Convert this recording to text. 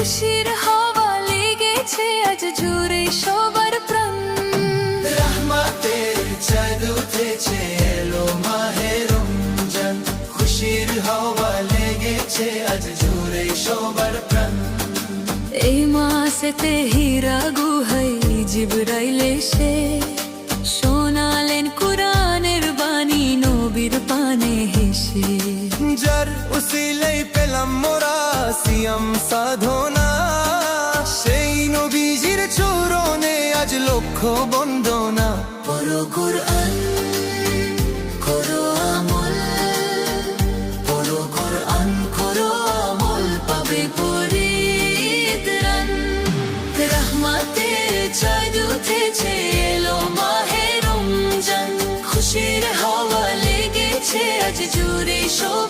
খুশির হাওয়া লেগেছে আজ জুড়ে সবার প্রাণ। রহমতের চাঁদ উঠেছে এলো মাহে রমজান, খুশির হাওয়া লেগেছে আজ জুড়ে সবার প্রাণ। এই মাসেতে হীরা গুহায় জিবরাইল এসে শোনালেন কুরআনের বাণী নবীর পানে হেসে। যার উসিলাই পেলাম মোরা সিয়াম সাধনা, সেই নবীজির চরণে আজ লক্ষ বন্দনা। পড়ো কুরআন করো আমল, পড়ো কুরআন করো আমল, পাবে পরিত্রাণ। রহমতের চাঁদ উঠেছে এলো মাহে রমজান, খুশির হাওয়া লেগেছে আজ জুড়ে সব